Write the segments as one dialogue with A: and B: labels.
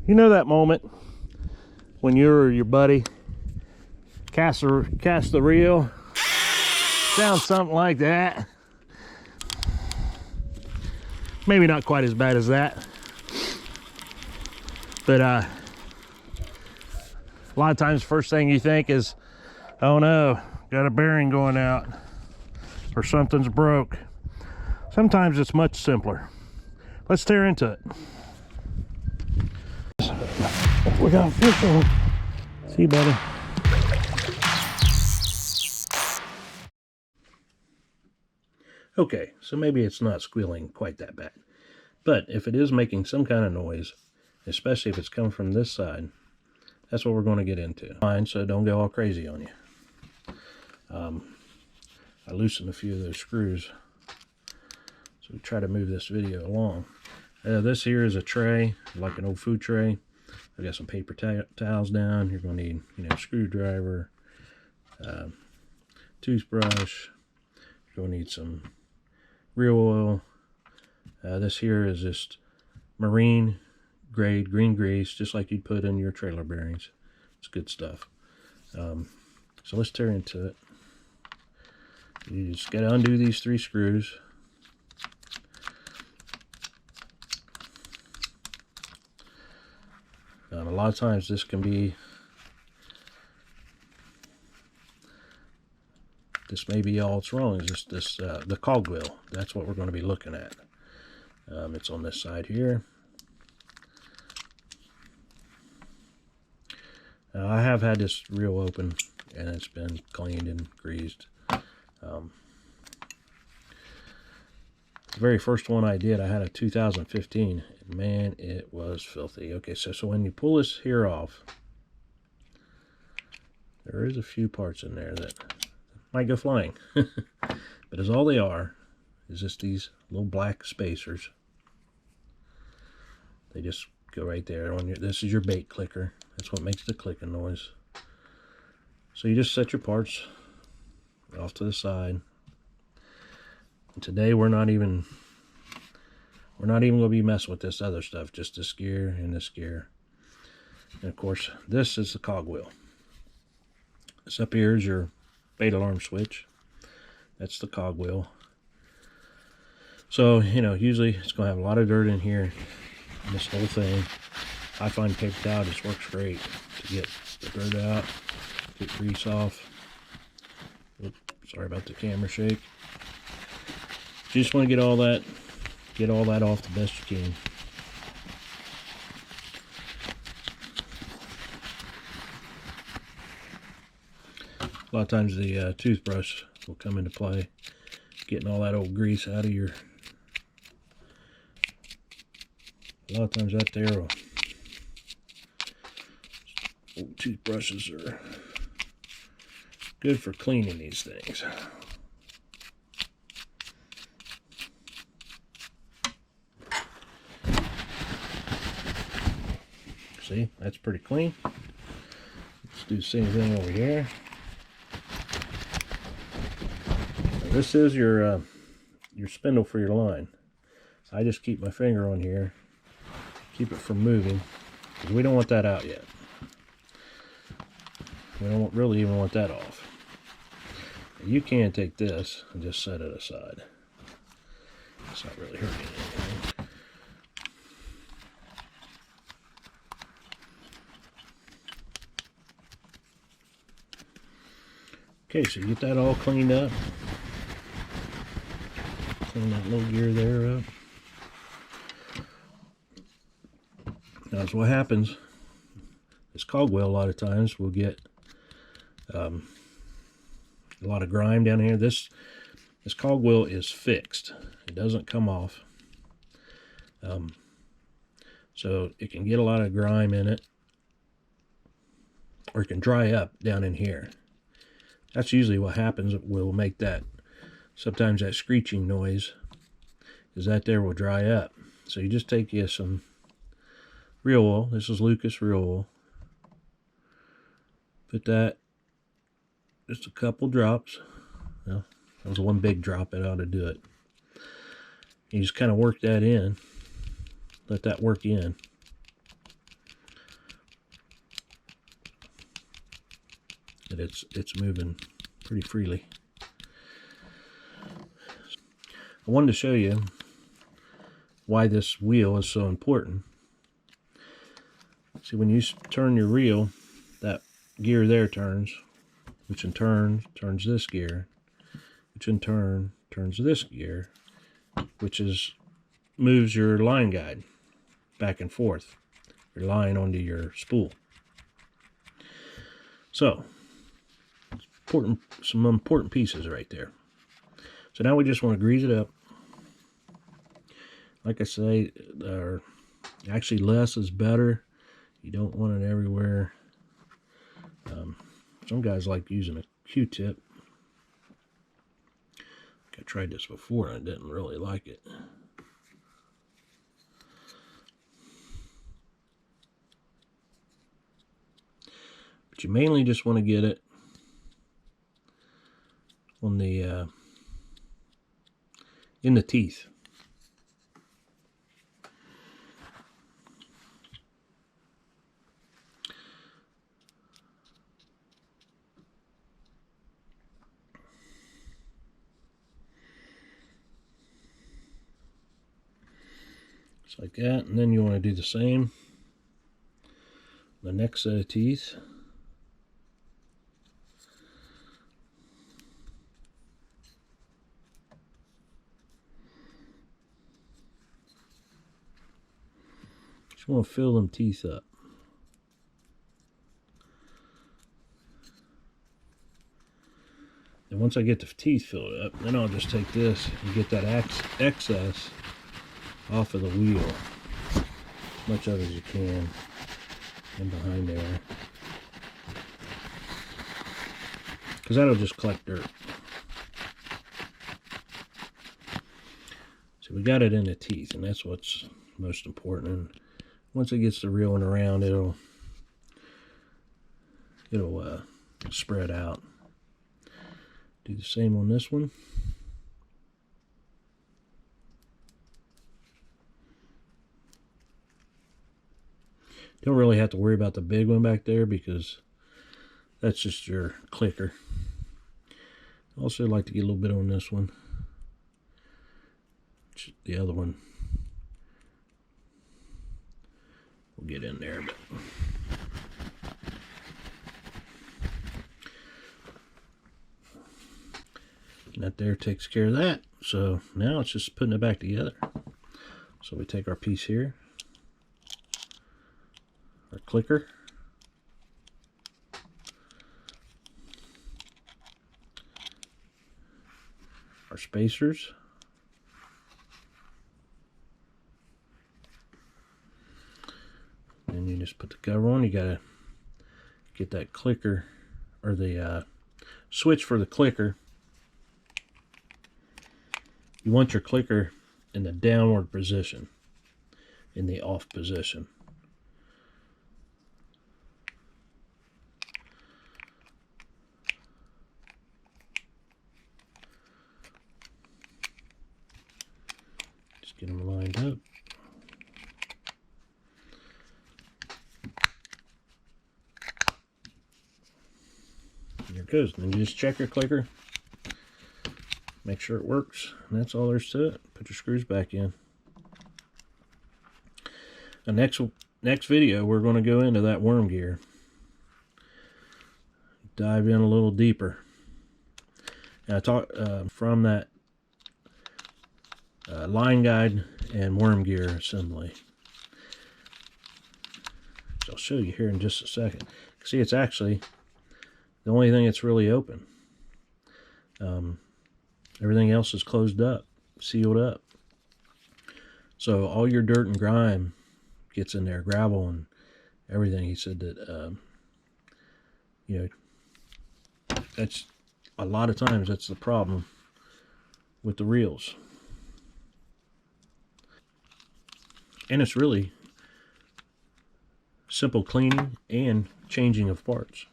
A: You know that moment when you or your buddy cast the reel? Sounds something like that. Maybe not quite as bad as that. But a lot of times, first thing you think is, oh no, got a bearing going out, or something's broke. Sometimes it's much simpler. Let's tear into it. We got a fish on. See you, buddy. Okay, so maybe it's not squealing quite that bad. But if it is making some kind of noise, especially if it's coming from this side, that's what we're going to get into. Fine, so don't go all crazy on you. I loosened a few of those screws, so we try to move this video along. This here is a tray, like an old food tray. I've got some paper towels down. You're going to need, screwdriver, toothbrush. You're going to need some reel oil. This here is just marine grade green grease, just like you'd put in your trailer bearings. It's good stuff. So let's tear into it. You just got to undo these 3 screws. A lot of times this may be all it's wrong, is just the cogwheel. That's what we're going to be looking at. It's on this side here. Now, I have had this reel open and it's been cleaned and greased. The very first one I did, I had a 2015. And man, it was filthy. Okay, so when you pull this here off, there is a few parts in there that might go flying. But as all they are is just these little black spacers. They just go right there on your, this is your bait clicker. That's what makes the clicking noise. So you just set your parts off to the side. And today we're not even going to be messing with this other stuff, just this gear and this gear. And of course, this is the cogwheel. This up here is your bait alarm switch. That's the cogwheel. So, usually it's going to have a lot of dirt in here, in this whole thing. I find paper towel just works great to get the dirt out, get grease off. Oops, sorry about the camera shake. You just want to get all that off the best you can. A lot of times the toothbrush will come into play, getting all that old grease out of your. A lot of times that there will, old toothbrushes are good for cleaning these things. See, that's pretty clean. Let's do the same thing over here. Now, this is your spindle for your line. I just keep my finger on here, keep it from moving, because we don't want that out yet. We don't really even want that off. You can take this and just set it aside. It's not really hurting anything. Okay, so you get that all cleaned up. Clean that little gear there up. Now, that's what happens. This cogwheel, a lot of times, will get a lot of grime down here. This cogwheel is fixed. It doesn't come off. So it can get a lot of grime in it, or it can dry up down in here. That's usually what happens. It will make that, sometimes that screeching noise, is that there will dry up. So you just take some reel oil. This is Lucas reel oil. Put that, just a couple drops. Well, that was one big drop, it ought to do it. You just kind of work that in. Let that work in. that it's moving pretty freely. I wanted to show you why this wheel is so important. See, when you turn your reel, that gear there turns, which in turn turns this gear, which in turn turns this gear, which moves your line guide back and forth, your line onto your spool. So, some important pieces right there. So now we just want to grease it up. Like I say, actually less is better. You don't want it everywhere. Some guys like using a Q-tip. I tried this before and I didn't really like it. But you mainly just want to get it on the in the teeth. Just like that, and then you want to do the same the next set of teeth. Just want to fill them teeth up. And once I get the teeth filled up, then I'll just take this and get that excess off of the wheel, as much of it as you can, and behind there, because that'll just collect dirt. So we got it in the teeth, and that's what's most important. And once it gets to reeling around, it'll spread out. Do the same on this one. Don't really have to worry about the big one back there because that's just your clicker. Also like to get a little bit on this one. The other one will get in there, but that there takes care of that. So now it's just putting it back together. So we take our piece here, our clicker, our spacers, and you just put the cover on. You gotta get that clicker, or the switch for the clicker. You want your clicker in the downward position, in the off position. Just get them lined up. And there it goes. And then you just check your clicker. Make sure it works, and that's all there's to it. Put your screws back in. The next video, we're going to go into that worm gear. Dive in a little deeper. And I talk from that line guide and worm gear assembly. So I'll show you here in just a second. See, it's actually the only thing that's really open. Everything else is closed up, sealed up. So all your dirt and grime gets in there, gravel and everything. He said that, that's a lot of times that's the problem with the reels. And it's really simple cleaning and changing of parts.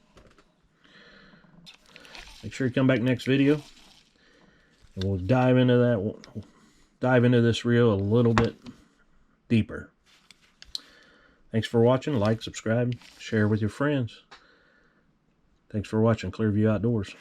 A: Make sure you come back next video. And we'll dive into this reel a little bit deeper. Thanks for watching. Like, subscribe, share with your friends. Thanks for watching Clearview Outdoors.